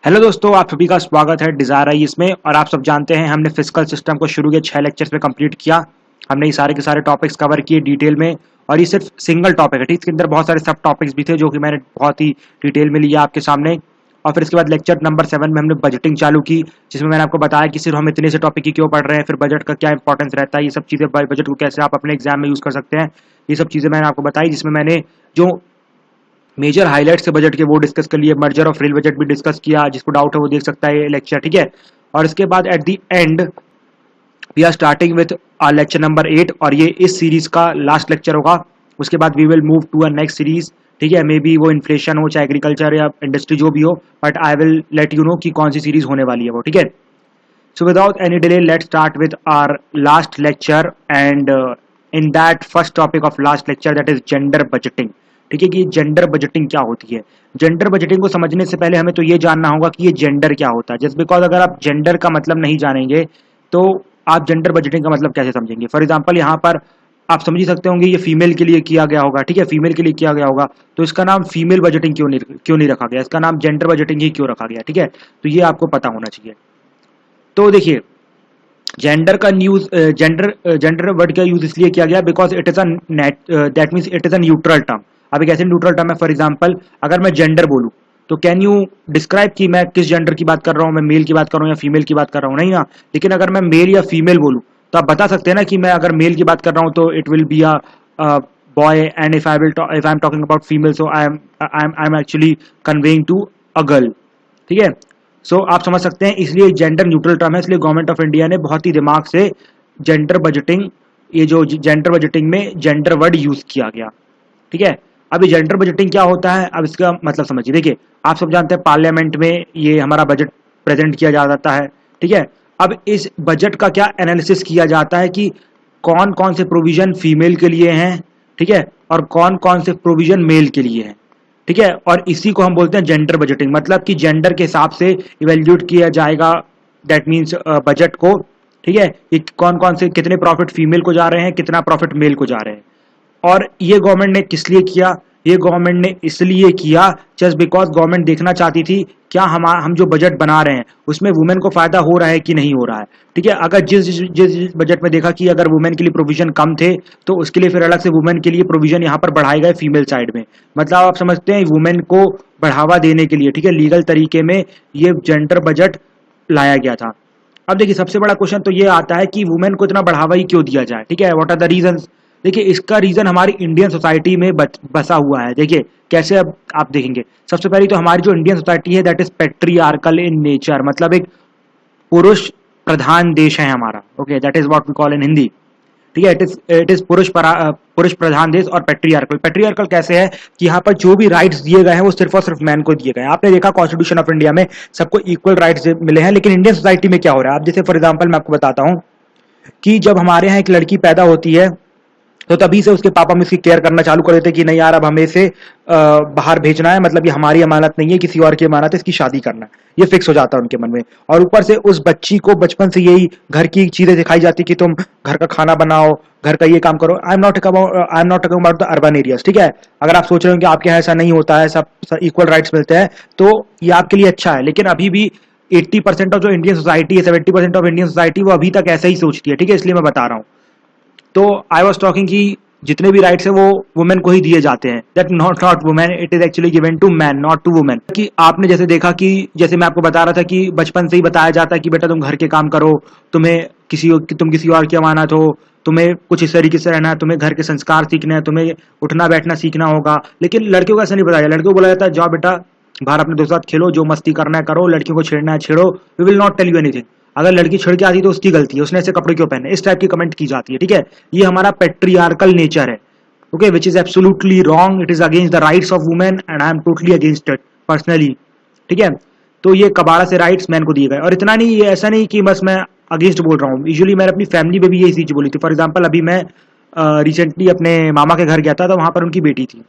Hello दोस्तों, आप सभी का स्वागत है डिजायर आई इसमें। और आप सब जानते हैं हमने फिजिकल सिस्टम को शुरू के 6 लेक्चर्स में कंप्लीट किया। हमने ये सारे के सारे टॉपिक्स कवर किए डिटेल में। और ये सिर्फ सिंगल टॉपिक है, ठीक। इसके अंदर बहुत सारे सब टॉपिक्स भी थे जो कि मैंने बहुत ही डिटेल में लिया आपके सामने। और फिर इसके बाद लेक्चर नंबर 7 में हमने बजटिंग चालू की, जिसमें मैंने आपको बताया कि सिर्फ हम इतने से टॉपिक की क्यों पढ़ रहे हैं, फिर बजट का क्या इंपॉर्टेंस रहता है, ये सब चीज़ें, बजट को कैसे आप अपने एग्जाम में यूज़ कर सकते हैं, ये सब चीज़ें मैंने आपको बताई। जिसमें मैंने जो मेजर हाइलाइट्स है बजट के वो डिस्कस कर लिए, मर्जर ऑफ रेल बजट भी डिस्कस किया। जिसको डाउट है वो देख सकता है ये लेक्चर, ठीक है। और इसके बाद at the end we are starting with lecture number 8, और ये इस सीरीज का लास्ट लेक्चर होगा। उसके बाद we will move to a next series, ठीक है। मे बी वो इन्फ्लेशन हो, चाहे एग्रीकल्चर या इंडस्ट्री जो भी हो, but I will let you know कि कौन सी सीरीज होने वाली है वो, ठीक है। So without any delay, let's start with our last lecture, and in that first topic of last lecture, that is gender budgeting। ठीक है कि जेंडर बजटिंग क्या होती है। जेंडर बजटिंग को समझने से पहले हमें तो ये जानना होगा कि ये जेंडर क्या होता है। जस्ट बिकॉज अगर आप जेंडर का मतलब नहीं जानेंगे तो आप जेंडर बजटिंग का मतलब कैसे समझेंगे। फॉर एग्जाम्पल यहाँ पर आप समझ ही सकते होंगे ये फीमेल के लिए किया गया होगा, ठीक है, फीमेल के लिए किया गया होगा, तो इसका नाम फीमेल बजटिंग क्यों नहीं रखा गया, इसका नाम जेंडर बजटिंग ही क्यों रखा गया, ठीक है। तो ये आपको पता होना चाहिए। तो देखिए, जेंडर का न्यूज जेंडर वर्ड का यूज इसलिए किया गया because it is a that means it is a neutral term. अब एक ऐसे न्यूट्रल टर्म है, फॉर एग्जाम्पल अगर मैं जेंडर बोलूँ तो कैन यू डिस्क्राइब कि मैं किस जेंडर की बात कर रहा हूँ, मैं मेल की बात कर रहा हूँ या फीमेल की बात कर रहा हूँ, नहीं ना। लेकिन अगर मैं मेल या फीमेल बोलूँ तो आप बता सकते हैं ना कि मैं अगर मेल की बात कर रहा हूँ तो it will be a boy, and if I am talking about female so I am actually conveying to a girl, ठीक है। सो आप समझ सकते हैं, इसलिए जेंडर न्यूट्रल टर्म है, इसलिए गवर्नमेंट ऑफ इंडिया ने बहुत ही दिमाग से जेंडर बजटिंग, ये जो जेंडर बजटिंग में जेंडर वर्ड यूज किया गया, ठीक है। अब ये जेंडर बजटिंग क्या होता है, अब इसका मतलब समझिए। देखिए, आप सब जानते हैं पार्लियामेंट में ये हमारा बजट प्रेजेंट किया जाता है, ठीक है। अब इस बजट का क्या एनालिसिस किया जाता है कि कौन कौन से प्रोविजन फीमेल के लिए हैं, ठीक है, और कौन कौन से प्रोविजन मेल के लिए हैं, ठीक है। और इसी को हम बोलते हैं जेंडर बजटिंग, मतलब कि जेंडर के हिसाब से इवेल्यूट किया जाएगा, दैट मीन्स बजट को, ठीक है। कि कौन कौन से कितने प्रॉफिट फीमेल को जा रहे हैं, कितना प्रॉफिट मेल को जा रहे हैं। और ये गवर्नमेंट ने किस लिए किया, ये गवर्नमेंट ने इसलिए किया जस्ट बिकॉज गवर्नमेंट देखना चाहती थी क्या हम जो बजट बना रहे हैं उसमें वुमेन को फायदा हो रहा है कि नहीं हो रहा है, ठीक है। अगर जिस बजट में देखा कि अगर वुमेन के लिए प्रोविजन कम थे तो उसके लिए फिर अलग से वुमेन के लिए प्रोविजन यहाँ पर बढ़ाए गए फीमेल साइड में। मतलब आप समझते हैं वुमेन को बढ़ावा देने के लिए, ठीक है, लीगल तरीके में ये जेंडर बजट लाया गया था। अब देखिए, सबसे बड़ा क्वेश्चन तो ये आता है कि वुमेन को इतना बढ़ावा ही क्यों दिया जाए, ठीक है, व्हाट आर द रीजंस। देखिए, इसका रीजन हमारी इंडियन सोसाइटी में बसा हुआ है। देखिए कैसे, अब आप देखेंगे, सबसे पहले तो हमारी जो इंडियन सोसाइटी है that is patriarchal in nature, मतलब एक पुरुष प्रधान देश है हमारा, okay, that is what we call in Hindi, ठीक है। इट इज पुरुष प्रधान देश। और पेट्रियार्कल, पेट्रियार्कल कैसे है कि यहाँ पर जो भी राइट्स दिए गए हैं वो सिर्फ और सिर्फ मैन को दिए गए हैं। आपने देखा कॉन्स्टिट्यूशन ऑफ इंडिया में सबको इक्वल राइट्स मिले हैं, लेकिन इंडियन सोसाइटी में क्या हो रहा है, आप जैसे फॉर एग्जाम्पल मैं आपको बताता हूँ कि जब हमारे यहाँ एक लड़की पैदा होती है तो तभी से उसके पापा में इसकी केयर करना चालू कर देते कि नहीं यार अब हमें इसे बाहर भेजना है, मतलब ये हमारी अमानत नहीं है, किसी और की अमानत है, इसकी शादी करना है, ये फिक्स हो जाता है उनके मन में। और ऊपर से उस बच्ची को बचपन से यही घर की चीजें सिखाई जाती कि तुम घर का खाना बनाओ, घर का ये काम करो। I am not talking about the urban areas, ठीक है। अगर आप सोच रहे हो कि आपके यहाँ ऐसा नहीं होता है, सब इक्वल राइट्स मिलते हैं, तो ये आपके लिए अच्छा है। लेकिन अभी भी 80% ऑफ जो इंडियन सोसाइटी है, 70% ऑफ इंडियन सोसाइटी वो अभी तक ऐसा ही सोचती है, ठीक है, इसलिए मैं बता रहा हूँ। तो आई वॉज टॉकिंग कि जितने भी राइट्स है वो वुमेन को ही दिए जाते हैं, that not women, it is actually given to man, not to women. कि आपने जैसे देखा कि जैसे मैं आपको बता रहा था कि बचपन से ही बताया जाता है कि बेटा तुम घर के काम करो, तुम्हें तुम किसी और की अमानत हो, तुम्हें कुछ इस तरीके से रहना है, तुम्हें घर के संस्कार सीखने हैं, तुम्हें उठना बैठना सीखना होगा। लेकिन लड़कियों को ऐसा नहीं बताया, लड़कियों को बोला जाता है जाओ बेटा बाहर अपने दोस्तों के साथ खेलो, जो मस्ती करना है करो, लड़कियों को छेड़ना है छेड़ो, we will not tell you anything. अगर लड़की छिड़ के आती तो उसकी गलती है, उसने ऐसे कपड़े क्यों पहने, इस टाइप की कमेंट की जाती है, ठीक है। ये हमारा पेट्रियार्कल नेचर है, okay, which is absolutely wrong, it is against the rights of women and I am totally against it personally, ठीक है। तो ये कबाड़ा से राइट्स मैन को दिए गए। और इतना नहीं, ये ऐसा नहीं कि बस मैं अगेंस्ट बोल रहा हूँ, यूजुअली मैंने अपनी फैमिली में भी यही चीज बोली थी। फॉर एग्जाम्पल अभी मैं रिसेंटली अपने मामा के घर गया था, तो वहां पर उनकी बेटी थी,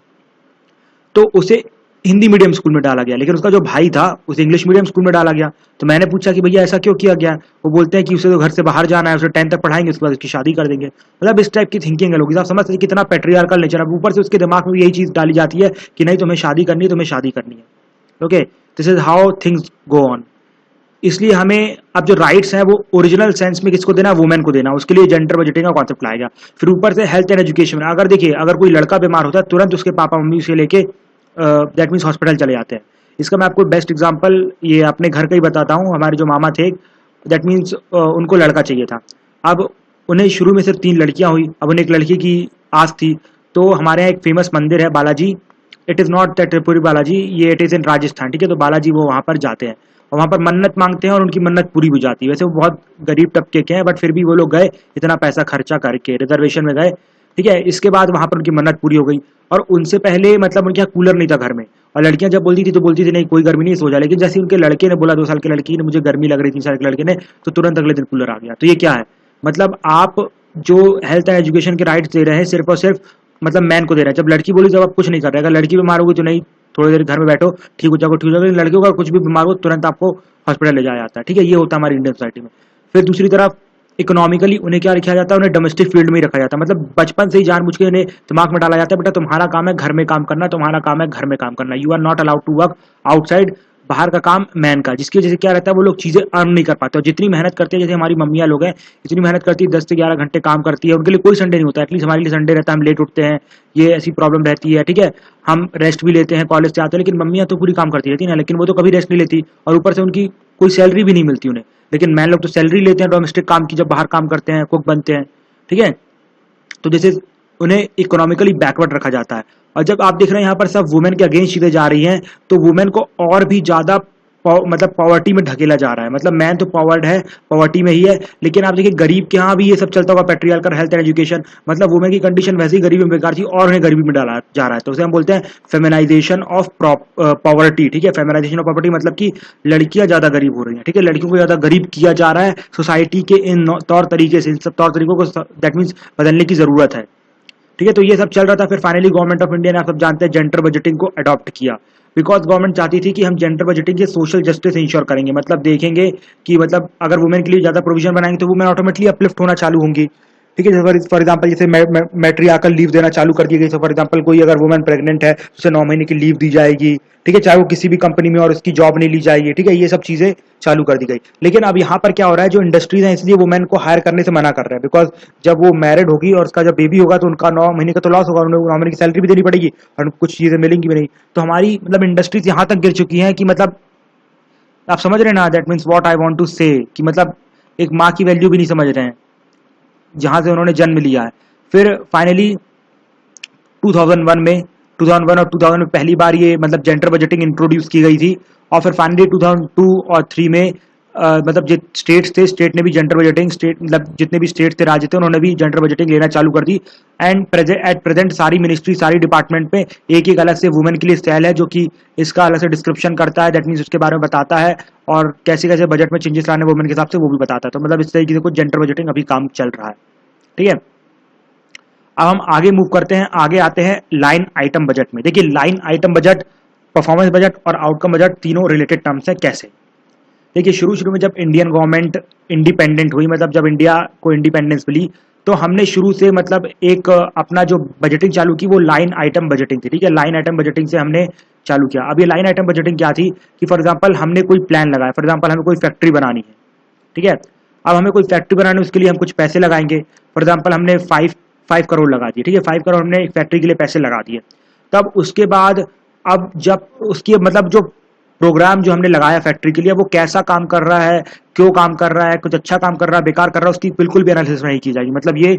तो उसे हिंदी मीडियम स्कूल में डाला गया, लेकिन उसका जो भाई था उसे इंग्लिश मीडियम स्कूल में डाला गया। तो मैंने पूछा कि भैया ऐसा क्यों किया गया, वो बोलते हैं कि उसे तो घर से बाहर जाना है, उसे 10th तक पढ़ाएंगे, उसके बाद उसकी शादी कर देंगे। मतलब इस टाइप की थिंकिंग है लोग, आप समझ सकते कितना पेट्रियार्कल नेचर है। ऊपर से उसके दिमाग में यही चीज डाली जाती है कि नहीं तुम्हें शादी करनी है, तुम्हें शादी करनी है, okay. This is how things go on. इसलिए हमें अब जो राइट्स हैं वो ओरिजिनल सेंस में किसको देना, वुमेन को देना, उसके लिए जेंडर बजटिंग का कॉन्सेप्ट लाया गया। फिर ऊपर से हेल्थ एंड एजुकेशन में अगर देखिए अगर कोई लड़का बीमार होता है तुरंत उसके पापा मम्मी उसे लेके दैट मीन्स हॉस्पिटल चले जाते हैं। इसका मैं आपको बेस्ट एग्जांपल ये अपने घर का ही बताता हूँ। हमारे जो मामा थे दैट मीन्स उनको लड़का चाहिए था। अब उन्हें शुरू में सिर्फ 3 लड़कियां हुई, अब उन्हें एक लड़की की आस थी। तो हमारे यहाँ एक फेमस मंदिर है Balaji, it is not the Tripuri Balaji, ये इट इज़ इन राजस्थान, ठीक है। तो बालाजी वो वहाँ पर जाते हैं और वहाँ पर मन्नत मांगते हैं और उनकी मन्नत पूरी हो जाती है। वैसे वो बहुत गरीब तबके के हैं बट फिर भी वो लोग गए, इतना पैसा खर्चा करके रिजर्वेशन में गए, ठीक है। इसके बाद वहाँ पर उनकी मन्नत पूरी हो गई और उनसे पहले मतलब उनके यहाँ कूलर नहीं था घर में, और लड़कियां जब बोलती थी तो बोलती थी नहीं कोई गर्मी नहीं, सो जा। लेकिन जैसे उनके लड़के ने बोला, 2 साल के लड़की ने, मुझे गर्मी लग रही, 3 साल के लड़के ने, तो तुरंत अगले दिन कूलर आ गया। तो ये क्या है, मतलब आप जो हेल्थ एंड एजुकेशन के राइट्स दे रहे हैं सिर्फ और सिर्फ मतलब मैन को दे रहे हैं। जब लड़की बोली जब आप कुछ नहीं कर रहे, अगर लड़की बीमार होगी तो नहीं थोड़ी देर घर में बैठो ठीक हो जाओगे, ठीक हो जाओगे। लड़कियों का कुछ भी बीमार हो तुरंत आपको हॉस्पिटल ले जाया जाता है, ठीक है। ये होता है हमारी इंडियन सोसाइटी में। फिर दूसरी तरफ इकोनॉमिकली उन्हें क्या रखा जाता है, उन्हें डोमेस्टिक फील्ड में ही रखा जाता है। मतलब बचपन से ही जानबूझ के उन्हें दिमाग में डाला जाता है बेटा तुम्हारा काम है घर में काम करना, तुम्हारा काम है घर में काम करना, you are not allowed to work outside, बाहर का काम मैन का। जिसकी वजह से क्या रहता है वो लोग चीजें अर्न नहीं कर पाते और जितनी मेहनत करते हैं, जैसे हमारी मम्मियाँ लोग हैं इतनी मेहनत करती है 10 से 11 घंटे काम करती है, उनके लिए कोई संडे नहीं होता। एटलीस्ट हमारे लिए संडे रहता है, हम लेट उठते हैं, ये ऐसी प्रॉब्लम रहती है, ठीक है। हम रेस्ट भी लेते हैं, कॉलेज से आते हैं, लेकिन मम्मियाँ तो पूरी काम करती रहती है ना, लेकिन वो तो कभी रेस्ट नहीं लेती और ऊपर से उनकी कोई सैलरी भी नहीं मिलती उन्हें। लेकिन मैन लोग तो सैलरी लेते हैं डोमेस्टिक काम की, जब बाहर काम करते हैं, कुक बनते हैं, ठीक है। तो जैसे उन्हें इकोनॉमिकली बैकवर्ड रखा जाता है। और जब आप देख रहे हैं यहाँ पर सब वुमेन के अगेंस्ट चीजें जा रही हैं, तो वुमेन को और भी ज्यादा मतलब पॉवर्टी में ढकेला जा रहा है। मतलब मैन तो पॉवर्ड है, पॉवर्टी में ही है, लेकिन आप देखिए गरीब के यहाँ भी ये सब चलता होगा, पेट्रियार्कल हेल्थ एंड एजुकेशन। मतलब वुमेन की कंडीशन वैसे ही गरीबी में बेकार थी और उन्हें गरीबी में डाला जा रहा है। तो उसे हम बोलते हैं फेमिनाइजेशन ऑफ पॉवर्टी, ठीक है। फेमिनाइजेशन ऑफ पॉवर्टी मतलब कि लड़कियां ज्यादा गरीब हो रही हैं, ठीक है। लड़कियों को ज्यादा गरीब किया जा रहा है सोसाइटी के इन तौर तरीके से, इन सब तौर तरीकों को दैट मीन्स बदलने की जरूरत है, ठीक है। तो ये सब चल रहा था। फिर फाइनली गवर्नमेंट ऑफ इंडिया ने, आप सब जानते हैं, जेंडर बजटिंग को अडॉप्ट किया, बिकॉज गवर्नमेंट चाहती थी कि हम जेंडर बजटिंग से सोशल जस्टिस इंश्योर करेंगे। मतलब देखेंगे कि मतलब अगर वुमेन के लिए ज्यादा प्रोविजन बनाएंगे तो वुमेन ऑटोमेटिकली अपलिफ्ट होना चालू होंगी, ठीक है। फॉर एग्जाम्पल जैसे मैट्रियार्कल लीव देना चालू कर दी गई। फॉर एग्जाम्पल कोई अगर वुमेन प्रेग्नेंट है उसे 9 महीने की लीव दी जाएगी, ठीक है, चाहे वो किसी भी कंपनी में और उसकी जॉब नहीं ली जाएगी, ठीक है। ये सब चीजें चालू कर दी गई। लेकिन अब यहाँ पर क्या हो रहा है, जो इंडस्ट्रीज हैं इसलिए वुमेन को हायर करने से मना कर रहे हैं, बिकॉज जब वो मैरिड होगी और उसका जब बेबी होगा तो उनका 9 महीने का तो लॉस होगा, उन्हें 9 महीने की सैलरी भी देनी पड़ेगी और कुछ चीजें मिलेंगी भी नहीं। तो हमारी मतलब इंडस्ट्रीज यहाँ तक गिर चुकी हैं कि मतलब आप समझ रहे हैं ना, that means what I want to say, कि मतलब एक माँ की वैल्यू भी नहीं समझ रहे हैं जहां से उन्होंने जन्म लिया है। फिर फाइनली 2001 में 2001 और 2000 में पहली बार ये मतलब जेंडर बजटिंग इंट्रोड्यूस की गई थी। और फिर फाइनली 2002 और 3 में मतलब जो स्टेट्स थे, स्टेट ने भी जेंडर बजटिंग, स्टेट मतलब जितने भी स्टेट थे, राज्य थे, उन्होंने भी जेंडर बजटिंग लेना चालू कर दी। एंड एट प्रेजेंट सारी मिनिस्ट्री, सारी डिपार्टमेंट में एक एक अलग से वुमेन के लिए सेल है जो कि इसका अलग से डिस्क्रिप्शन करता है, दैट मीन्स उसके बारे में बताता है और कैसे कैसे बजट में चेंजेस लाने वुमेन के हिसाब से वो भी बताता है। तो मतलब इस तरीके से कुछ जेंडर बजटिंग अभी काम चल रहा है, ठीक है। अब हम आगे मूव करते हैं, आगे आते हैं लाइन आइटम बजट में। देखिए line item budget, performance budget और आउटकम बजट तीनों रिलेटेड टर्म्स हैं। कैसे, देखिए शुरू शुरू में जब इंडियन गवर्नमेंट इंडिपेंडेंट हुई, मतलब जब इंडिया को इंडिपेंडेंस मिली, तो हमने शुरू से मतलब एक अपना जो बजटिंग चालू की वो लाइन आइटम बजटिंग थी, ठीक है। लाइन आइटम बजटिंग से हमने चालू किया। अब ये लाइन आइटम बजटिंग क्या थी कि फॉर एग्जाम्पल हमने कोई प्लान लगाया, फॉर एग्जाम्पल हमें कोई फैक्ट्री बनानी है, ठीक है। अब हमें कोई फैक्ट्री बनानी है, उसके लिए हम कुछ पैसे लगाएंगे। फॉर एग्जाम्पल हमने 5 करोड़ लगा दिए, ठीक है। 5 करोड़ हमने एक फैक्ट्री के लिए पैसे लगा दिए। तब उसके बाद अब जब उसकी मतलब जो प्रोग्राम जो हमने लगाया फैक्ट्री के लिए वो कैसा काम कर रहा है, क्यों काम कर रहा है, कुछ अच्छा काम कर रहा है, बेकार कर रहा है, उसकी बिल्कुल भी एनालिसिस नहीं की जाएगी। मतलब ये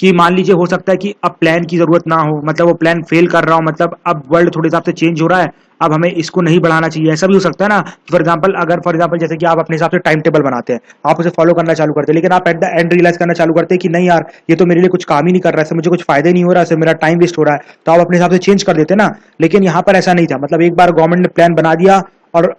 कि मान लीजिए हो सकता है कि अब प्लान की जरूरत ना हो, मतलब वो प्लान फेल कर रहा हो, मतलब अब वर्ल्ड थोड़े हिसाब से चेंज हो रहा है, अब हमें इसको नहीं बढ़ाना चाहिए, ऐसा भी हो सकता है ना। फॉर एग्जाम्पल अगर फॉर एग्जाम्पल जैसे कि आप अपने हिसाब से टाइम टेबल बनाते हैं, आप उसे फॉलो करना चालू करते हैं, लेकिन आप एट द एंड रियलाइज करना चालू करते हैं कि नहीं यार ये तो मेरे लिए कुछ काम ही नहीं कर रहा है, इससे मुझे कुछ फायदा नहीं हो रहा है, इससे मेरा टाइम वेस्ट हो रहा है, तो आप अपने हिसाब से चेंज कर देते हैं ना। लेकिन यहाँ पर ऐसा नहीं था, मतलब एक बार गवर्नमेंट ने प्लान बना दिया और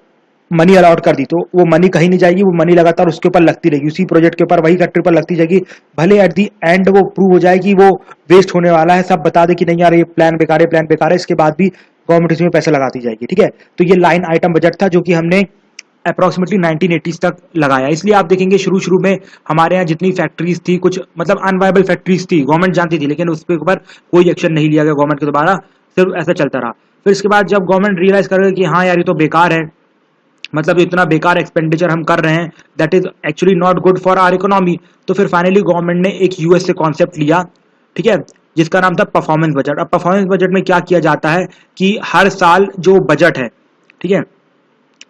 मनी अलॉट कर दी तो वो मनी कहीं नहीं जाएगी, वो मनी लगातार उसके ऊपर लगती रहेगी, उसी प्रोजेक्ट के ऊपर, वही फैक्ट्री पर लगती जाएगी। भले एट दी एंड वो प्रूव हो जाए कि वो वेस्ट होने वाला है, सब बता दे कि नहीं यार ये प्लान बेकार है, प्लान बेकार है, इसके बाद भी गवर्नमेंट इसमें पैसा लगाती जाएगी, ठीक है। तो ये लाइन आइटम बजट था जो कि हमने अप्रोक्सीमेटली 1980s तक लगाया। इसलिए आप देखेंगे शुरू शुरू में हमारे यहाँ जितनी फैक्ट्रीज थी, कुछ मतलब अनवायबल फैक्ट्रीज थी, गवर्नमेंट जानती थी, लेकिन उस पर ऊपर कोई एक्शन नहीं लिया गया गवर्नमेंट के द्वारा, सिर्फ ऐसा चलता रहा। फिर इसके बाद जब गवर्नमेंट रियलाइज करेगा कि हाँ यार ये तो बेकार है, मतलब इतना बेकार एक्सपेंडिचर हम कर रहे हैं, that is actually not good for our economy, तो फिर फाइनली गवर्नमेंट ने एक यूएस से कॉन्सेप्ट लिया, ठीक है, जिसका नाम था परफॉर्मेंस बजट। अब परफॉर्मेंस बजट में क्या किया जाता है कि हर साल जो बजट है, ठीक है,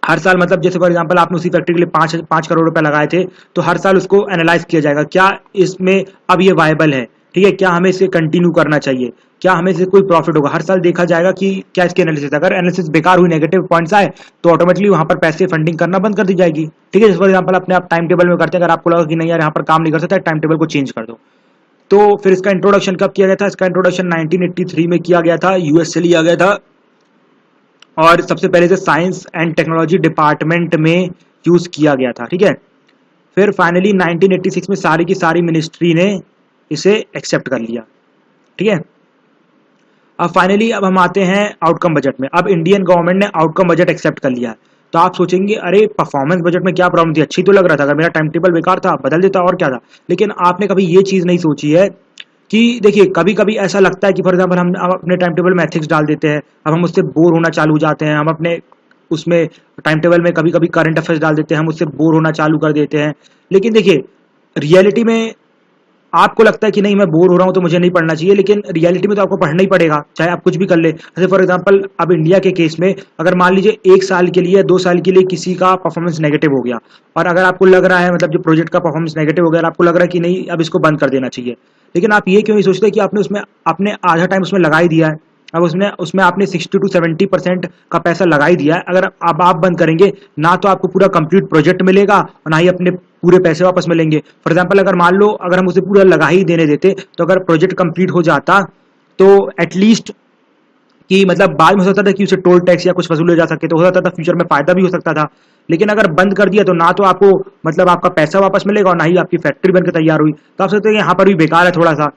हर साल मतलब जैसे फॉर एग्जांपल आपने उसी फैक्ट्री के लिए 5 करोड़ रुपए लगाए थे, तो हर साल उसको एनालाइज किया जाएगा, क्या इसमें अब ये वायबल है, ठीक है, क्या हमें इसे कंटिन्यू करना चाहिए, क्या हमें इससे कोई प्रॉफिट होगा, हर साल देखा जाएगा कि क्या इसकी एनालिसिस, अगर एनालिसिस बेकार हुई, नेगेटिव पॉइंट्स आए, तो ऑटोमेटिकली वहां पर पैसे फंडिंग करना बंद कर दी जाएगी, ठीक है। जैसे फॉर एग्जाम्पल अपने आप टाइम टेबल में करते हैं, अगर आपको लगा कि नहीं यार यहाँ पर काम नहीं कर सकता, टाइम टेबल को चेंज कर दो। तो फिर इसका इंट्रोडक्शन कब किया गया था? इसका इंट्रोडक्शन 1983 में किया गया था, यूएस से लिया गया था, और सबसे पहले से साइंस एंड टेक्नोलॉजी डिपार्टमेंट में यूज किया गया था, ठीक है। फिर फाइनली 1986 में सारी की सारी मिनिस्ट्री ने इसे एक्सेप्ट कर लिया, ठीक है। अब फाइनली अब हम आते हैं आउटकम बजट में। अब इंडियन गवर्नमेंट ने आउटकम बजट एक्सेप्ट कर लिया है, तो आप सोचेंगे अरे परफॉर्मेंस बजट में क्या प्रॉब्लम थी, अच्छी तो लग रहा था, अगर मेरा टाइम टेबल बेकार था बदल देता और क्या था। लेकिन आपने कभी ये चीज नहीं सोची है कि देखिए कभी कभी ऐसा लगता है कि फॉर एग्जाम्पल हम अपने टाइम टेबल में एथिक्स डाल देते हैं, अब हम उससे बोर होना चालू हो जाते हैं, हम अपने उसमें टाइम टेबल में कभी कभी करंट अफेयर्स डाल देते हैं, हम उससे बोर होना चालू कर देते हैं। लेकिन देखिए रियलिटी में आपको लगता है कि नहीं मैं बोर हो रहा हूं तो मुझे नहीं पढ़ना चाहिए, लेकिन रियलिटी में तो आपको पढ़ना ही पड़ेगा, चाहे आप कुछ भी कर ले। जैसे फॉर एग्जांपल अब इंडिया के केस में अगर मान लीजिए 1 साल के लिए 2 साल के लिए किसी का परफॉर्मेंस नेगेटिव हो गया, और अगर आपको लग रहा है मतलब जो प्रोजेक्ट का परफॉर्मेंस नेगेटिव हो गया, आपको लग रहा है कि नहीं अब इसको बंद कर देना चाहिए, लेकिन आप ये क्यों नहीं सोचते कि आपने उसमें आपने आधा टाइम उसमें लगा ही दिया है, अब उसमें उसमें आपने 60 to 70% का पैसा लगा ही दिया है, अगर अब आप बंद करेंगे ना तो आपको पूरा कंप्लीट प्रोजेक्ट मिलेगा और ना ही अपने पूरे पैसे वापस मिलेंगे। फॉर एग्जाम्पल अगर मान लो अगर हम उसे पूरा लगा ही देने देते, तो अगर प्रोजेक्ट कंप्लीट हो जाता तो एटलीस्ट कि मतलब बाद में हो सकता था कि उसे टोल टैक्स या कुछ वसूले जा सके, तो हो सकता था फ्यूचर में फायदा भी हो सकता था। लेकिन अगर बंद कर दिया तो ना तो आपको मतलब आपका पैसा वापस मिलेगा और ना ही आपकी फैक्ट्री बनकर तैयार हुई, तो आप सोचते हैं यहाँ पर भी बेकार है थोड़ा सा।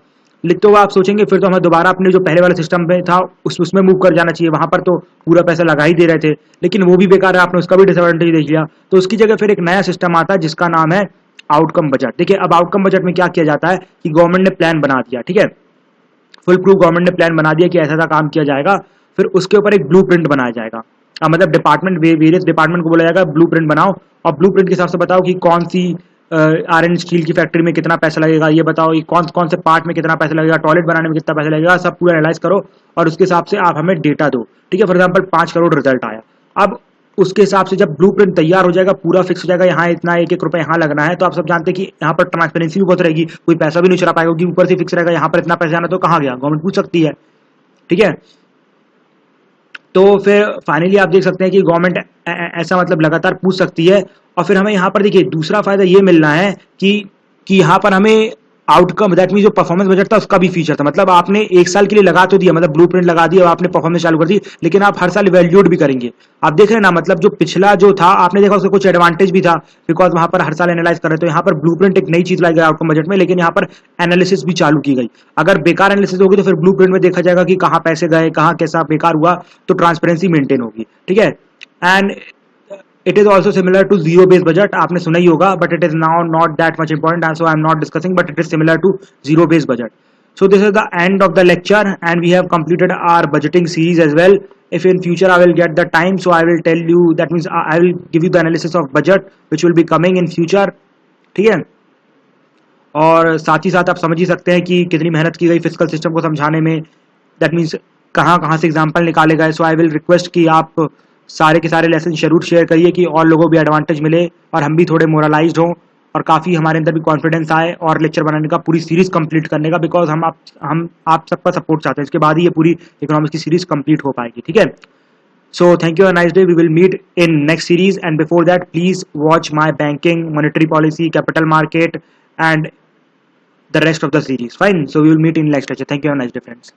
तो आप सोचेंगे फिर तो हमें दोबारा अपने जो पहले वाले सिस्टम में था उसमें मूव कर जाना चाहिए, वहां पर तो पूरा पैसा लगा ही दे रहे थे, लेकिन वो भी बेकार है, आपने उसका भी डिसएडवांटेज देख लिया। तो उसकी जगह फिर एक नया सिस्टम आता है जिसका नाम है आउटकम बजट। देखिए अब आउटकम बजट में क्या किया जाता है कि गवर्नमेंट ने प्लान बना दिया, ठीक है, फुल प्रूफ गवर्नमेंट ने प्लान बना दिया कि ऐसा ऐसा काम किया जाएगा, फिर उसके ऊपर एक ब्लू प्रिंट बनाया जाएगा। अब मतलब डिपार्टमेंट वेरियस डिपार्टमेंट को बोला जाएगा ब्लू प्रिंट बनाओ, और ब्लू प्रिंट के हिसाब से बताओ कि कौन सी आयरन स्टील की फैक्ट्री में कितना पैसा लगेगा, ये बताओ ये कौन कौन से पार्ट में कितना पैसा लगेगा, टॉयलेट बनाने में कितना पैसा लगेगा, सब पूरा एनालाइज करो और उसके हिसाब से आप हमें डेटा दो, ठीक है। फॉर एग्जाम्पल 5 करोड़ रिजल्ट आया, अब उसके हिसाब से जब ब्लू प्रिंट तैयार हो जाएगा, पूरा फिक्स हो जाएगा, यहाँ इतना 1-1 रुपए यहाँ लगना है, तो आप सब जानते हैं कि यहाँ पर ट्रांसपेरेंसी भी बहुत रहेगी, कोई पैसा भी नहीं चुरा पाएगा क्योंकि ऊपर से फिक्स रहेगा, यहाँ पर इतना पैसा जाना तो कहाँ गया, गवर्नमेंट पूछ सकती है, ठीक है। तो फिर फाइनली आप देख सकते हैं कि गवर्नमेंट ऐसा मतलब लगातार पूछ सकती है। और फिर हमें यहाँ पर देखिए दूसरा फायदा ये मिलना है कि यहाँ पर हमें आउटकम दैट मीन जो परफॉर्मेंस बजट था उसका भी फीचर था, मतलब आपने 1 साल के लिए लगा तो दिया, मतलब ब्लूप्रिंट लगा दिया और आपने परफॉर्मेंस चालू कर दी, लेकिन आप हर साल इवैल्यूएट भी करेंगे। आप देख रहे हैं ना, मतलब जो पिछला जो था आपने देखा उसका कुछ एडवांटेज भी था बिकॉज वहां पर हर साल एनालाइज कर रहे थे, यहाँ पर ब्लूप्रिंट एक नई चीज लाई गई आउटकम बजट में, लेकिन यहाँ पर एनालिसिस भी चालू की गई। अगर बेकार एनालिसिस होगी तो फिर ब्लूप्रिंट में देखा जाएगा कि कहाँ पैसे गए, कहाँ कैसा बेकार हुआ, तो ट्रांसपेरेंसी मेंटेन होगी, ठीक है। And it is also similar to zero based budget, आपने सुना ही होगा, but it is now not that much important and so I am not discussing, but it is similar to zero based budget. So this is the end of the lecture and we have completed our budgeting series as well. If in future I will get the time, so I will tell you, that means I will give you the analysis of budget which will be coming in future, ठीक है। और साथ ही साथ आप समझ ही सकते हैं कि कितनी मेहनत की गई फिस्कल सिस्टम को समझाने में, दैट मीन्स कहाँ कहाँ से एग्जाम्पल निकाले गए। सो आई विल रिक्वेस्ट कि आप सारे के सारे लेसन जरूर शेयर करिए कि और लोगों को भी एडवांटेज मिले और हम भी थोड़े मोरलाइज्ड हों और काफ़ी हमारे अंदर भी कॉन्फिडेंस आए और लेक्चर बनाने का, पूरी सीरीज कंप्लीट करने का, बिकॉज हम आप सबका सपोर्ट चाहते हैं, इसके बाद ही ये पूरी इकोनॉमिक्स की सीरीज कंप्लीट हो पाएगी, ठीक है। So thank you, a nice day. We will meet in next series, and before that please watch my banking, monetary policy, capital market and the rest of the series. Fine. So we will meet in next lecture. Thank you, a nice day, friends.